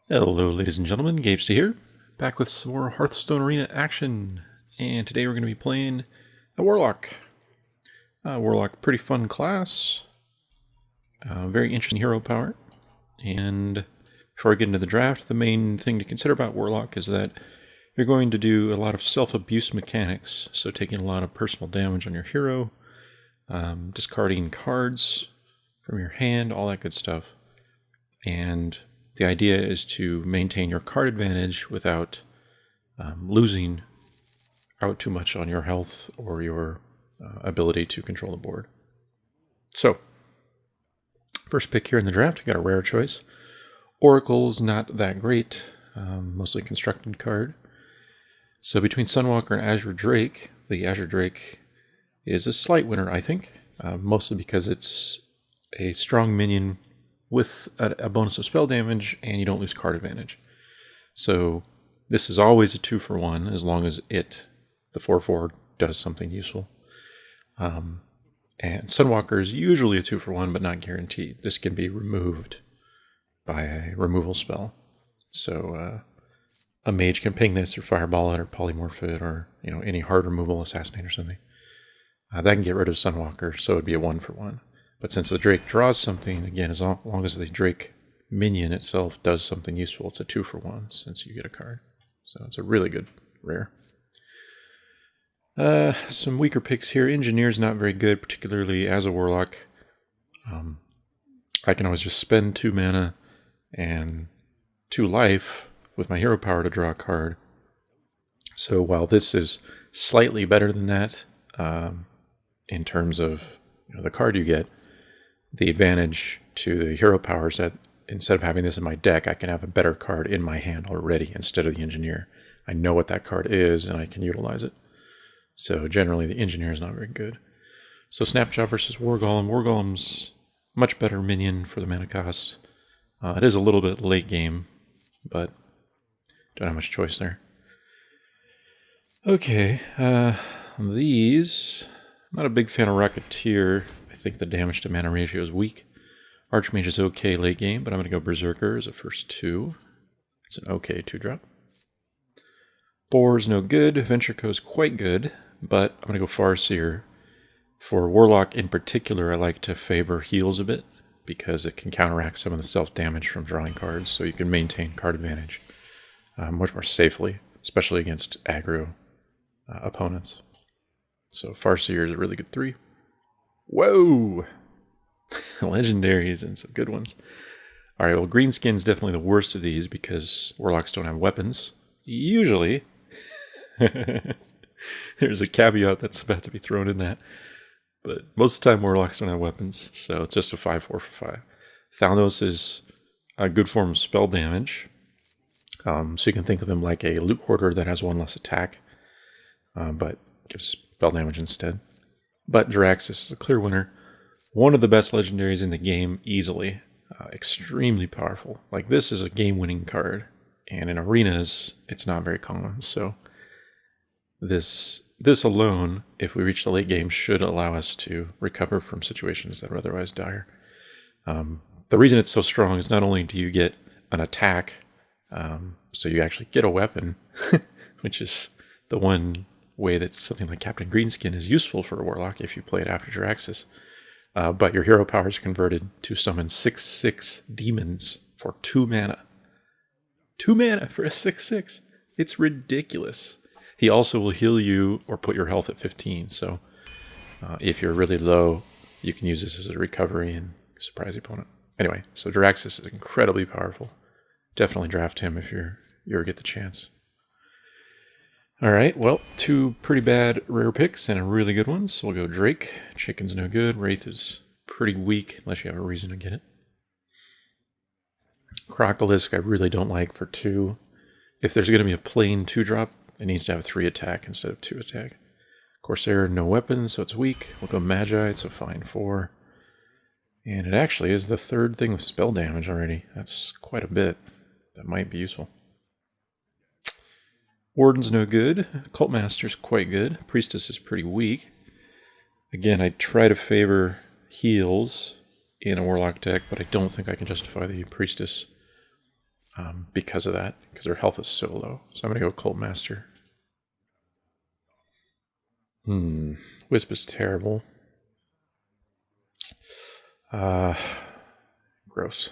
Hello, ladies and gentlemen, Gapesta here, back with some more Hearthstone Arena action, and today we're going to be playing a Warlock. Warlock, pretty fun class, very interesting hero power, and before I get into the draft, the main thing to consider about Warlock is that you're going to do a lot of self-abuse mechanics, so taking a lot of personal damage on your hero, discarding cards from your hand, all that good stuff, and the idea is to maintain your card advantage without losing out too much on your health or your ability to control the board. So, first pick here in the draft, we got a rare choice. Oracle's not that great, mostly constructed card. So between Sunwalker and Azure Drake, the Azure Drake is a slight winner, I think, mostly because it's a strong minion with a bonus of spell damage, and you don't lose card advantage. So this is always a 2-for-1 as long as the 4/4, does something useful. And Sunwalker is usually a 2-for-1, but not guaranteed. This can be removed by a removal spell. So a mage can ping this, or fireball it, or polymorph it, or any hard removal, assassinate, or something. That can get rid of Sunwalker, so it would be a 1-for-1. But since the Drake draws something, again, as long as the Drake minion itself does something useful, it's a 2-for-1 since you get a card. So it's a really good rare. Some weaker picks here. Engineer's not very good, particularly as a Warlock. I can always just spend 2 mana and 2 life with my hero power to draw a card. So while this is slightly better than that in terms of the card you get, the advantage to the hero power is that instead of having this in my deck, I can have a better card in my hand already instead of the engineer. I know what that card is and I can utilize it. So generally the engineer is not very good. So Snapshot versus War Golem. War Golem's much better minion for the mana cost. It is a little bit late game, but don't have much choice there. Okay, these... I'm not a big fan of Rocketeer. I think the damage to mana ratio is weak. Archmage is okay late game, but I'm going to go Berserker as a first 2. It's an okay 2-drop. Boar's no good. Ventrico is quite good, but I'm going to go Farseer. For Warlock in particular, I like to favor heals a bit, because it can counteract some of the self-damage from drawing cards, so you can maintain card advantage much more safely, especially against aggro opponents. So Farseer is a really good 3. Whoa! Legendaries and some good ones. Alright, well, Greenskin's definitely the worst of these because Warlocks don't have weapons. Usually. There's a caveat that's about to be thrown in that. But most of the time Warlocks don't have weapons, so it's just a 5/4 for 5. Thalnos is a good form of spell damage. So you can think of him like a loot hoarder that has 1 less attack, but gives spell damage instead. But Jiraxis is a clear winner. One of the best legendaries in the game, easily. Extremely powerful. Like, this is a game-winning card. And in arenas, it's not very common. So this alone, if we reach the late game, should allow us to recover from situations that are otherwise dire. The reason it's so strong is not only do you get an attack, so you actually get a weapon, which is the one way that something like Captain Greenskin is useful for a Warlock if you play it after Jiraxis. But your hero power is converted to summon 6/6 demons for 2 mana. 2 mana for a 6/6. It's ridiculous. He also will heal you or put your health at 15. So if you're really low, you can use this as a recovery and surprise the opponent. Anyway, so Jiraxis is incredibly powerful. Definitely draft him if you ever get the chance. Alright, well, 2 pretty bad rare picks and a really good one, so we'll go Drake. Chicken's no good. Wraith is pretty weak, unless you have a reason to get it. Crocolisk I really don't like for 2. If there's going to be a plain 2-drop, it needs to have 3 attack instead of 2 attack. Corsair, no weapon, so it's weak. We'll go Magi, it's a fine 4. And it actually is the 3rd thing with spell damage already. That's quite a bit. That might be useful. Warden's no good. Cultmaster's quite good. Priestess is pretty weak. Again, I try to favor heals in a Warlock deck, but I don't think I can justify the Priestess. because of that, because their health is so low. So I'm going to go Cult Master. Wisp is terrible. Gross.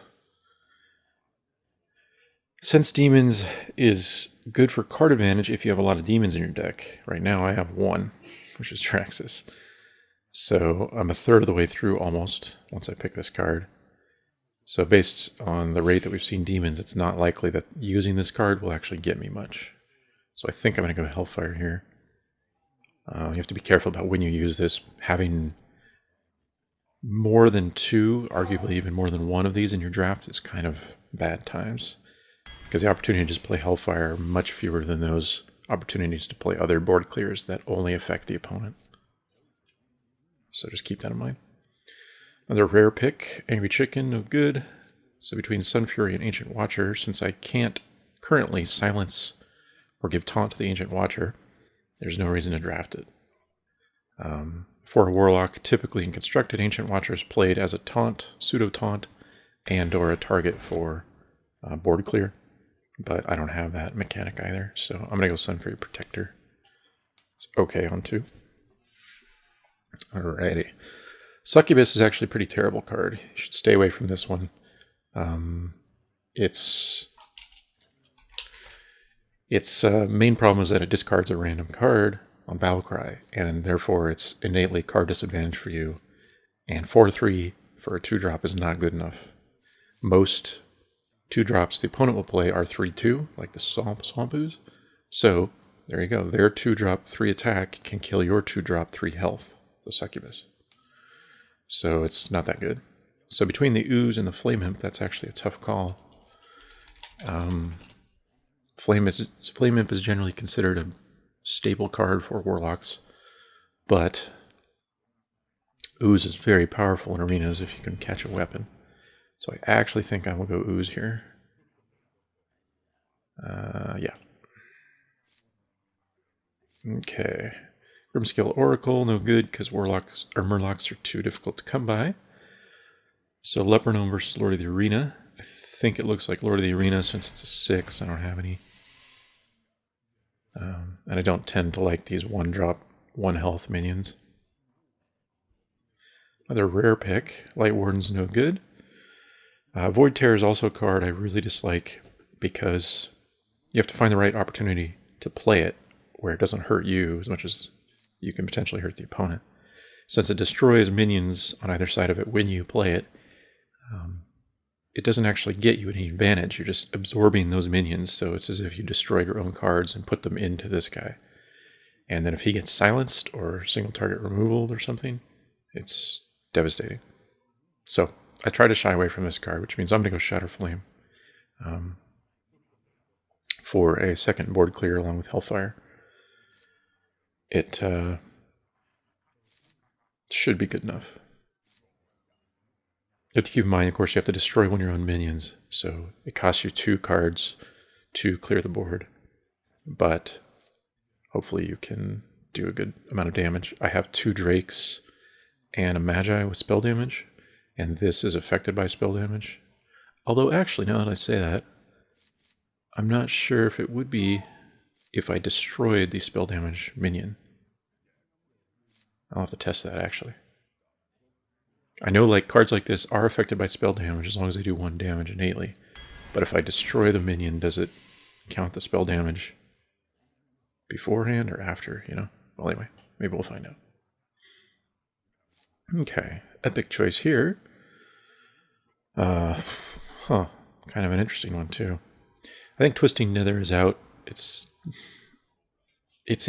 Sense Demons is good for card advantage if you have a lot of demons in your deck. Right now I have one, which is Traxxas. So I'm a third of the way through almost, once I pick this card. So based on the rate that we've seen demons, it's not likely that using this card will actually get me much. So I think I'm going to go Hellfire here. You have to be careful about when you use this. Having more than two, arguably even more than one of these in your draft is kind of bad times. Because the opportunity to just play Hellfire are much fewer than those opportunities to play other board clears that only affect the opponent. So just keep that in mind. Another rare pick, Angry Chicken, no good. So between Sunfury and Ancient Watcher, since I can't currently silence or give taunt to the Ancient Watcher, there's no reason to draft it. For a Warlock, typically in Constructed, Ancient Watcher is played as a taunt, pseudo-taunt, and or a target for board clear. But I don't have that mechanic either, so I'm going to go Sunfury Protector. It's okay on 2. Alrighty. Succubus is actually a pretty terrible card. You should stay away from this one. Its main problem is that it discards a random card on Battlecry, and therefore it's innately card disadvantage for you. And 4/3 for a 2-drop is not good enough. Most 2-drops the opponent will play are 3/2, like the Swampoos. So there you go. Their 2-drop 3 attack can kill your 2-drop 3 health, the Succubus. So it's not that good. So between the Ooze and the Flame Imp, that's actually a tough call. Flame Imp is generally considered a staple card for Warlocks, but Ooze is very powerful in arenas if you can catch a weapon. So I actually think I will go Ooze here. Yeah. Okay. Grimskill Oracle, no good because Warlocks or Murlocs are too difficult to come by. So Leper Gnome versus Lord of the Arena. I think it looks like Lord of the Arena since it's a 6. I don't have any. And I don't tend to like these 1-drop, 1-health minions. Another rare pick. Light Warden's no good. Void Terror is also a card I really dislike because you have to find the right opportunity to play it where it doesn't hurt you as much as you can potentially hurt the opponent. Since it destroys minions on either side of it when you play it, it doesn't actually get you any advantage. You're just absorbing those minions, so it's as if you destroyed your own cards and put them into this guy. And then if he gets silenced or single target removal or something, it's devastating. So I try to shy away from this card, which means I'm going to go Shatter Flame for a second board clear along with Hellfire. It should be good enough. You have to keep in mind, of course, you have to destroy one of your own minions, so it costs you 2 cards to clear the board. But hopefully you can do a good amount of damage. I have 2 Drakes and a Magi with spell damage, and this is affected by spell damage. Although, actually, now that I say that, I'm not sure if it would be if I destroyed the spell damage minion. I'll have to test that, actually. I know like cards like this are affected by spell damage as long as they do 1 damage innately. But if I destroy the minion, does it count the spell damage beforehand or after, you know? Well, anyway, maybe we'll find out. Okay, epic choice here. Kind of an interesting one too. I think Twisting Nether is out. It's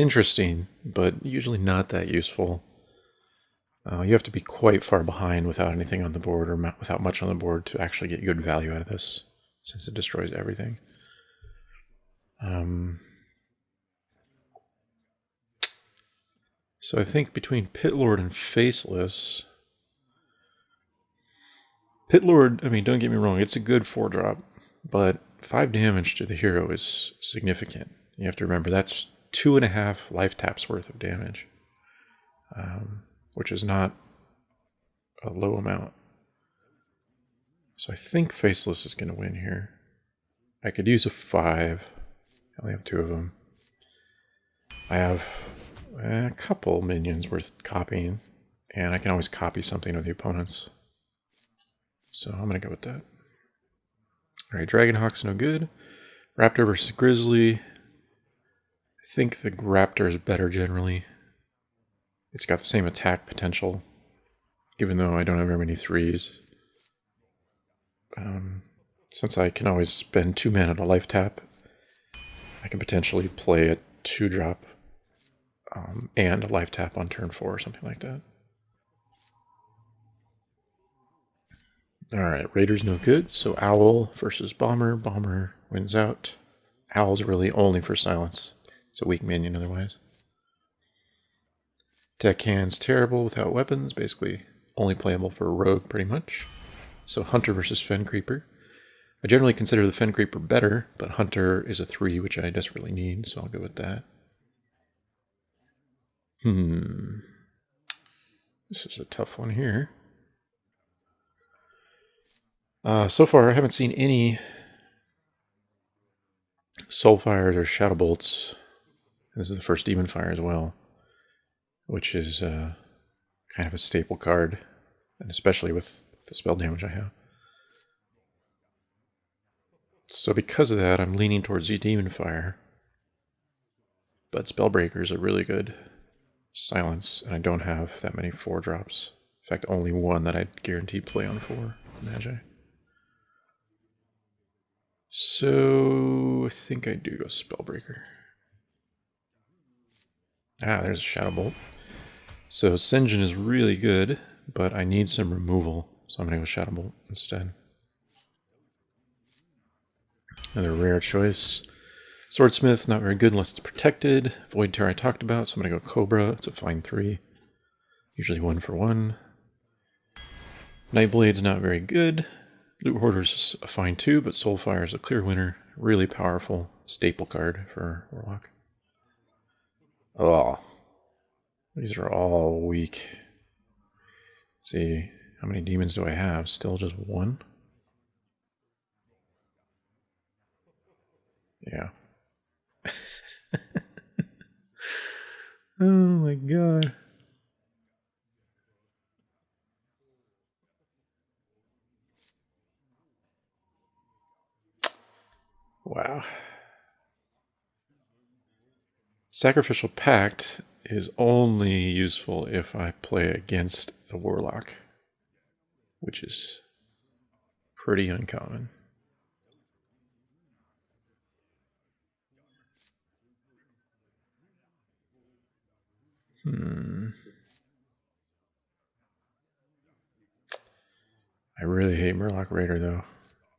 interesting, but usually not that useful. You have to be quite far behind without anything on the board or without much on the board to actually get good value out of this, since it destroys everything. So I think between Pitlord and Faceless... Pitlord, I mean, don't get me wrong, it's a good 4-drop, but 5 damage to the hero is significant. You have to remember that's 2.5 life taps worth of damage. Which is not a low amount. So I think Faceless is going to win here. I could use a 5. I only have 2 of them. I have a couple minions worth copying, and I can always copy something of the opponent's. So I'm going to go with that. Alright, Dragonhawk's no good. Raptor versus Grizzly. I think the Raptor is better generally. It's got the same attack potential, even though I don't have very many 3s. Since I can always spend 2 mana to life tap, I can potentially play a 2-drop and a life tap on turn 4 or something like that. Alright, Raider's no good, so Owl versus Bomber. Bomber wins out. Owl's really only for silence. It's a weak minion otherwise. Deckhand's terrible without weapons, basically only playable for a rogue pretty much. So Hunter versus Fen Creeper. I generally consider the Fen Creeper better, but Hunter is a 3, which I desperately need, so I'll go with that. This is a tough one here. So far, I haven't seen any Soulfires or Shadow Bolts. This is the first Demon Fire as well, which is kind of a staple card, and especially with the spell damage I have. So because of that, I'm leaning towards the Demon Fire. But Spellbreaker's a really good silence, and I don't have that many 4-drops. In fact, only one that I'd guarantee play on 4 Magi. So I think I do go Spellbreaker. There's a Shadow Bolt. So Sinjin is really good, but I need some removal, so I'm going to go Shadow Bolt instead. Another rare choice. Swordsmith, not very good unless it's protected. Void Tear I talked about, so I'm going to go Cobra. It's a fine 3. Usually 1 for 1. Nightblade's not very good. Loot Hoarder's a fine 2, but Soulfire is a clear winner. Really powerful staple card for Warlock. Oh, these are all weak. Let's see, how many demons do I have? Still just 1? Yeah. Oh my god. Wow. Sacrificial Pact is only useful if I play against a Warlock, which is pretty uncommon. I really hate Murloc Raider, though.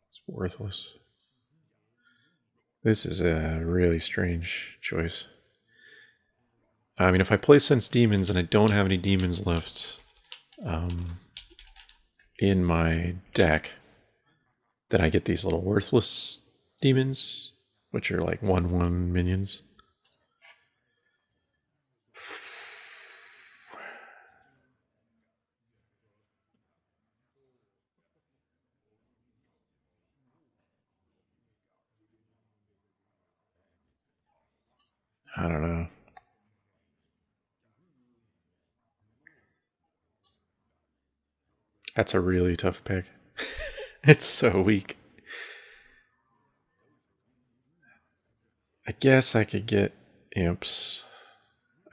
It's worthless. This is a really strange choice. I mean, if I play Sense Demons and I don't have any demons left in my deck, then I get these little worthless demons, which are like 1/1 minions. I don't know. That's a really tough pick. It's so weak. I guess I could get imps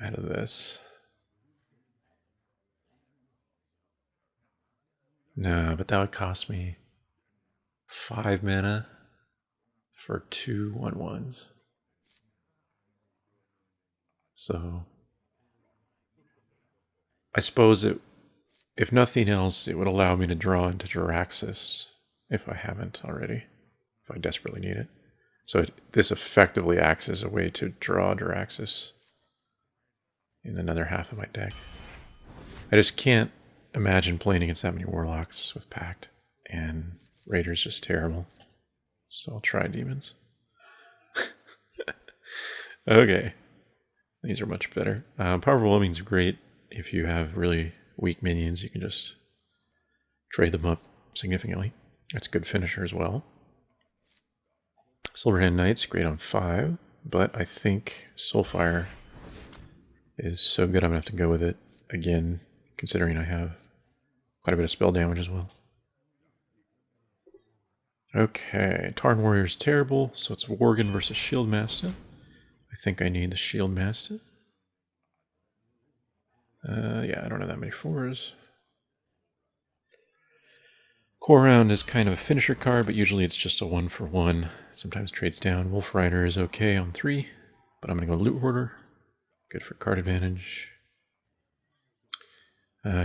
out of this. No, but that would cost me 5 mana for 2 1/1s. So I suppose if nothing else, it would allow me to draw into Jaraxxus if I haven't already, if I desperately need it. So this effectively acts as a way to draw Jaraxxus in another half of my deck. I just can't imagine playing against that many Warlocks with Pact, and Raider's just terrible. So I'll try Demons. Okay. These are much better. Powerful Whelming's great. If you have really weak minions, you can just trade them up significantly. That's a good finisher as well. Silverhand Knight's great on 5, but I think Soulfire is so good I'm going to have to go with it again, considering I have quite a bit of spell damage as well. Okay, Tarn Warrior's terrible, so it's Worgen versus Shield Master. I think I need the Shield Master. Yeah, I don't have that many 4s. Core Round is kind of a finisher card, but usually it's just a 1-for-1. Sometimes trades down. Wolf Rider is okay on 3, but I'm going to go Loot Hoarder. Good for card advantage.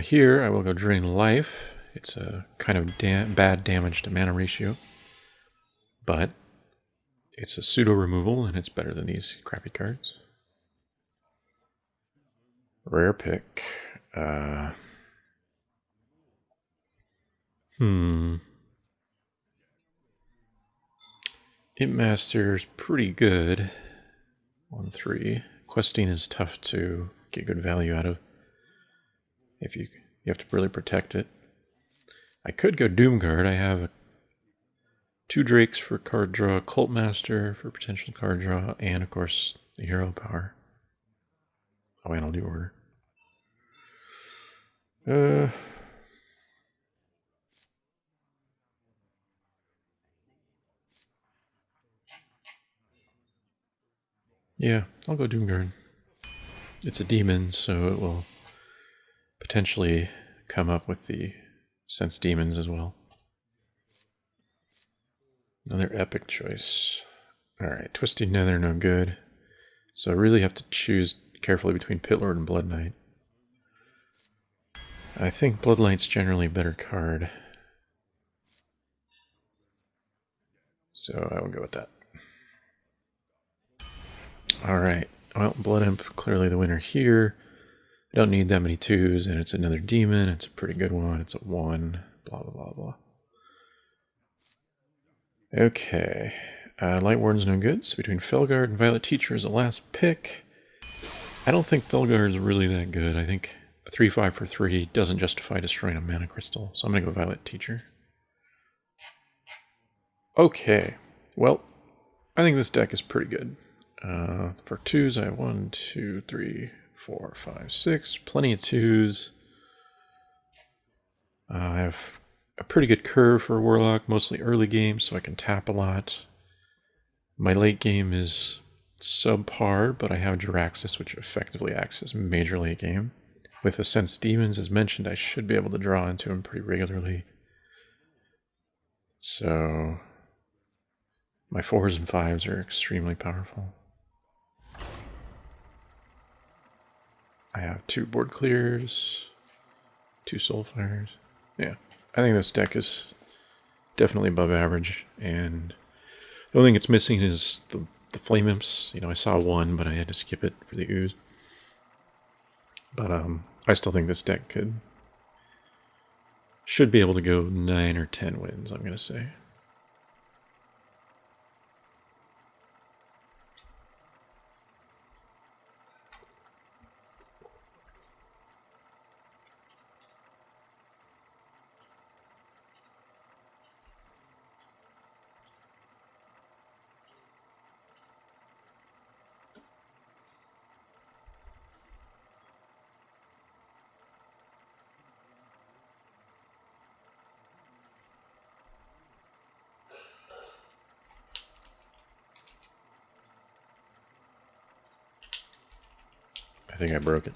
Here, I will go Drain Life. It's a kind of bad damage to mana ratio, but it's a pseudo removal, and it's better than these crappy cards. Rare pick. Imp Master's pretty good on 3. Questing is tough to get good value out of. If you have to really protect it. I could go Doomguard. I have 2 Drakes for card draw, Cult Master for potential card draw, and of course the hero power. Oh, and I'll do order. Yeah, I'll go Doomguard. It's a demon, so it will potentially come up with the Sense Demons as well. Another epic choice. Alright, Twisting Nether, no good. So I really have to choose carefully between Pitlord and Blood Knight. I think Blood Knight's generally a better card. So I will go with that. Alright, well, Blood Imp, clearly the winner here. I don't need that many 2s, and it's another demon. It's a pretty good one. It's a 1. Blah, blah, blah, blah. Okay. Light Warden's no good, so between Felguard and Violet Teacher is the last pick. I don't think Felguard's really that good. I think a 3-5 for 3 doesn't justify destroying a mana crystal, so I'm going to go Violet Teacher. Okay. Well, I think this deck is pretty good. For 2s, I have 1, 2, 3, 4, 5, 6. Plenty of 2s. I have a pretty good curve for Warlock, mostly early game, so I can tap a lot. My late game is subpar, but I have Jiraxis, which effectively acts as major late game. With the Sense Demons, as mentioned, I should be able to draw into them pretty regularly. So my 4s and 5s are extremely powerful. I have 2 board clears, 2 Soulfires. Yeah, I think this deck is definitely above average, and the only thing it's missing is the Flame Imps. You know, I saw 1, but I had to skip it for the ooze. But I still think this deck should be able to go 9 or 10 wins, I'm going to say. I think I broke it.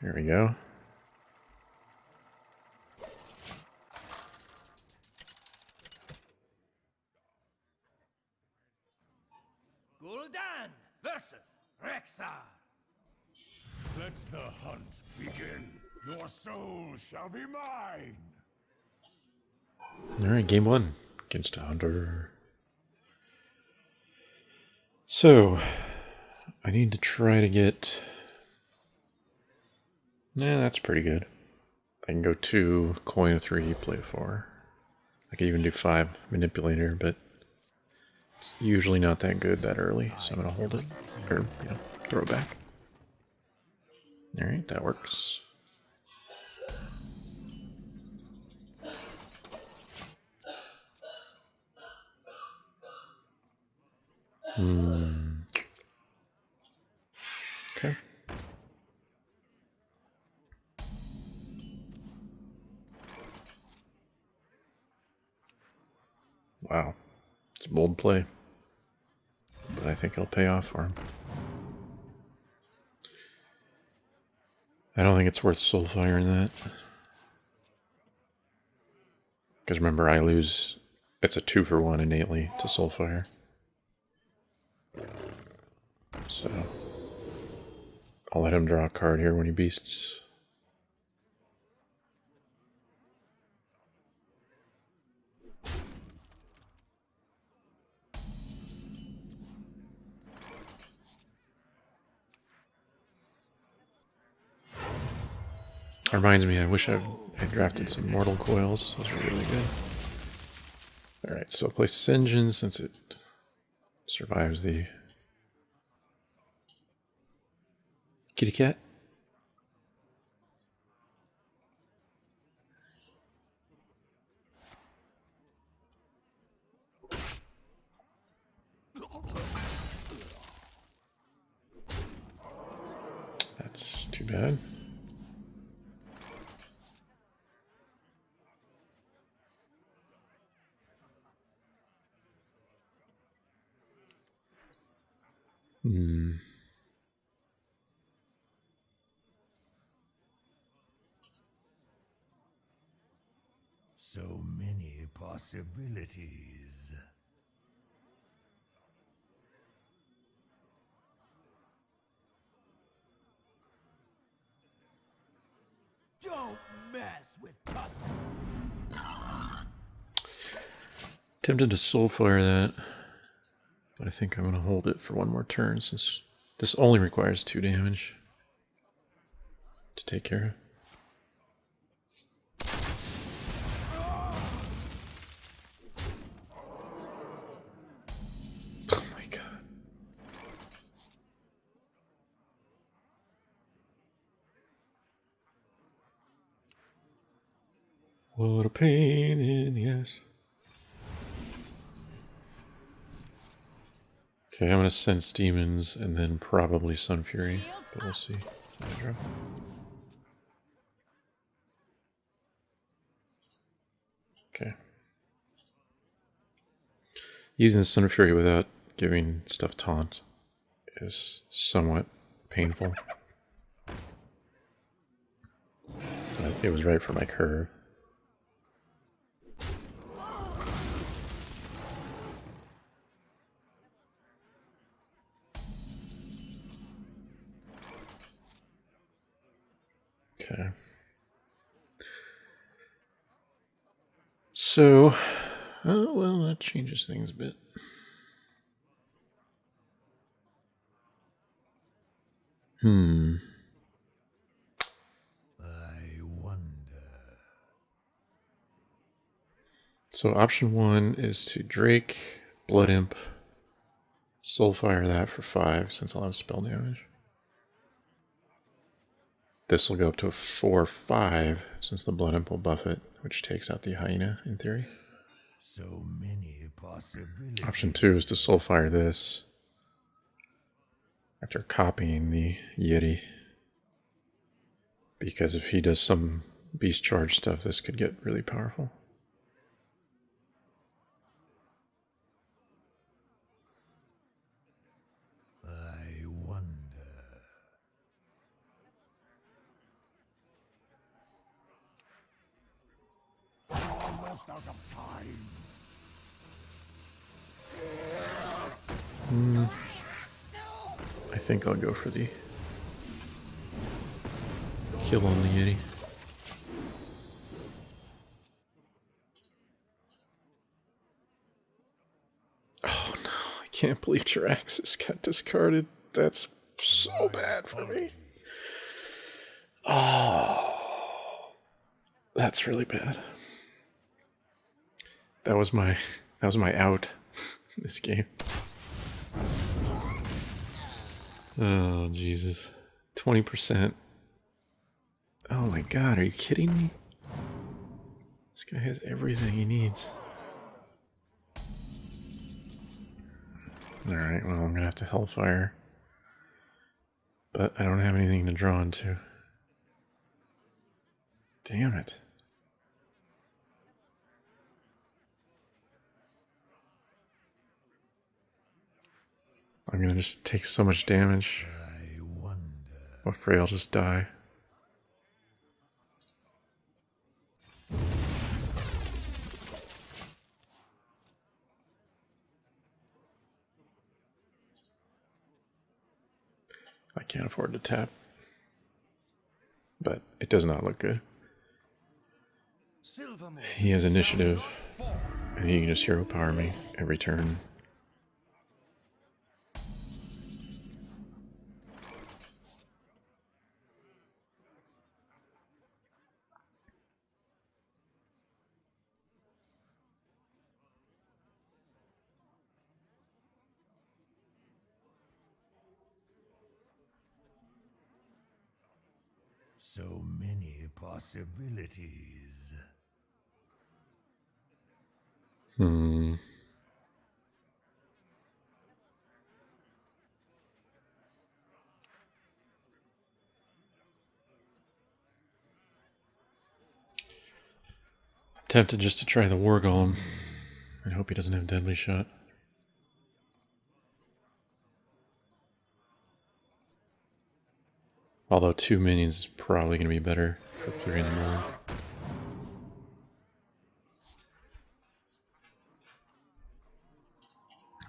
There we go. Gul'dan versus Rexxar. Let the hunt begin. Your soul shall be mine. Alright, game 1 against a Hunter. So, I need to try to get Yeah, that's pretty good. I can go 2, coin a 3, play a 4. I could even do 5 manipulator, but it's usually not that good that early, so I'm gonna hold it. Or, throw it back. Alright, that works. Okay. Wow. It's a bold play. But I think it'll pay off for him. I don't think it's worth Soulfire in that. Because remember, I lose... It's a 2-for-1 innately to Soulfire. So... I'll let him draw a card here when he beasts. That reminds me, I wish I drafted some Mortal Coils. Those are really good. Alright, so I'll play Sinjin since it survives the kitty cat. That's too bad. So many possibilities. Don't mess with Tusk. Tempted to Soulfire that, but I think I'm going to hold it for one more turn since this only requires 2 damage to take care of. Oh my god. What a pain in the ass. Okay, I'm going to sense demons and then probably Sun Fury, but we'll see. Okay. Using Sun Fury without giving stuff taunt is somewhat painful. But it was right for my curve. Okay. So, oh, well, that changes things a bit. I wonder. So option 1 is to Drake, Blood Imp, Soulfire that for 5 since I'll have spell damage. This will go up to a 4/5 since the Blood Imp will buff it, which takes out the Hyena in theory. So many possibilities. Option 2 is to Soulfire this after copying the Yeti. Because if he does some beast charge stuff, this could get really powerful. I wonder. Almost out of time. I think I'll go for the kill on the Yeti. Oh no, I can't believe Jiraxis got discarded. That's so bad for me. Oh. That's really bad. That was my out this game. Oh Jesus. 20%. Oh my god, are you kidding me? This guy has everything he needs. Alright, well I'm gonna have to Hellfire. But I don't have anything to draw into. Damn it. I'm gonna just take so much damage. I'm afraid I'll just die. I can't afford to tap. But it does not look good. He has initiative, and he can just hero power me every turn. So many possibilities. I'm tempted just to try the War Golem. I hope he doesn't have Deadly Shot. Although 2 minions is probably going to be better for 3 in the morning.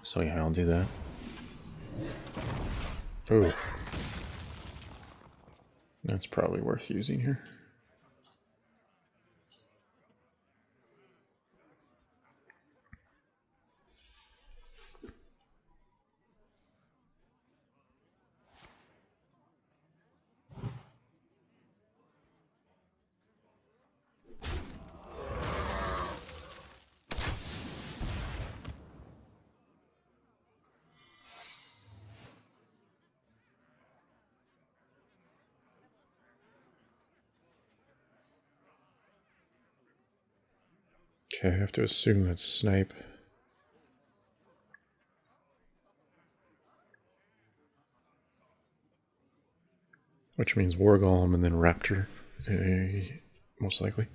So yeah, I'll do that. Oh. That's probably worth using here. Okay, I have to assume that's Snipe. Which means War Golem and then Raptor, most likely.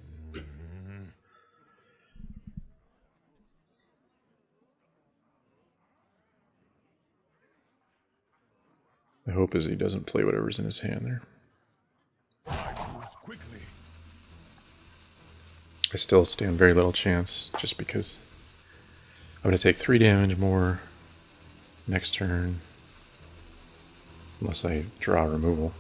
The hope is he doesn't play whatever's in his hand there. I still stand very little chance, just because I'm going to take 3 damage more next turn, unless I draw removal.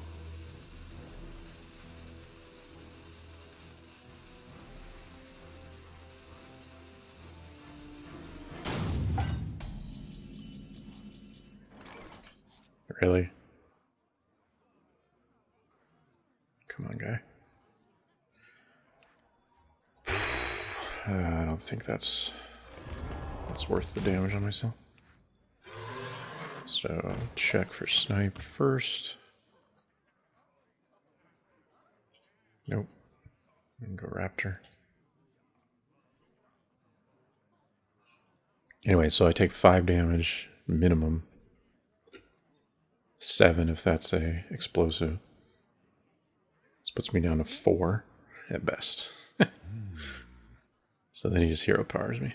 Really? Come on, guy. I don't think that's worth the damage on myself. So check for Snipe first. Nope. And go Raptor. Anyway, so I take 5 damage minimum. 7 if that's a explosive. This puts me down to 4 at best. So then he just hero powers me.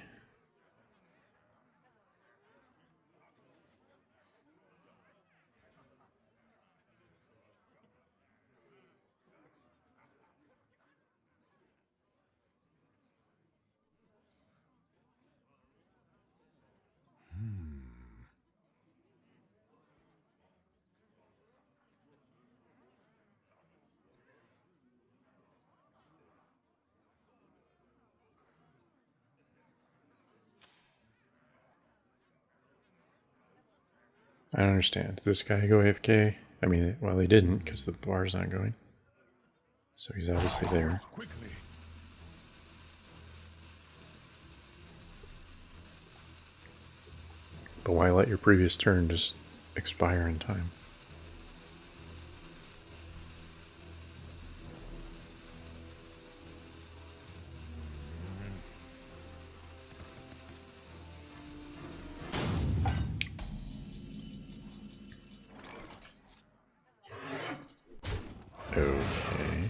I don't understand. Did this guy go AFK? I mean, well, he didn't because the bar's not going. So he's obviously there. But why let your previous turn just expire in time? Okay.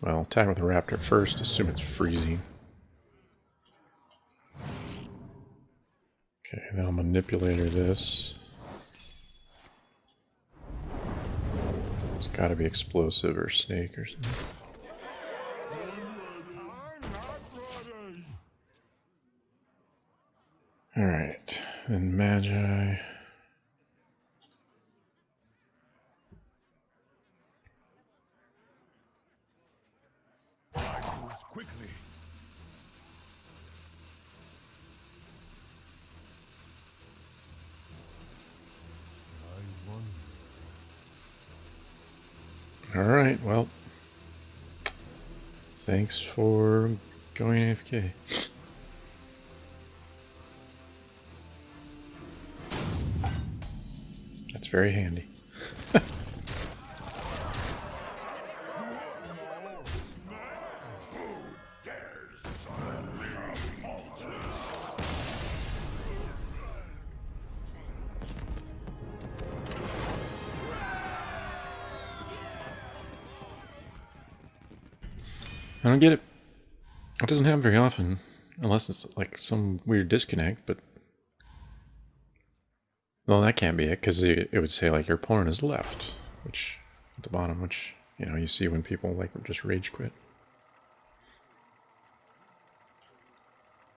Well, attack with the raptor first, assume it's freezing. Okay, then I'll manipulator this. It's gotta be explosive or snake or something. Alright, then Magi. Quickly. Alright, well. Thanks for going AFK. That's very handy. I don't get it. It doesn't happen very often, unless it's like some weird disconnect, but... Well, that can't be it, because it would say, like, your opponent is left, which, at the bottom, which, you know, you see when people, like, just rage quit.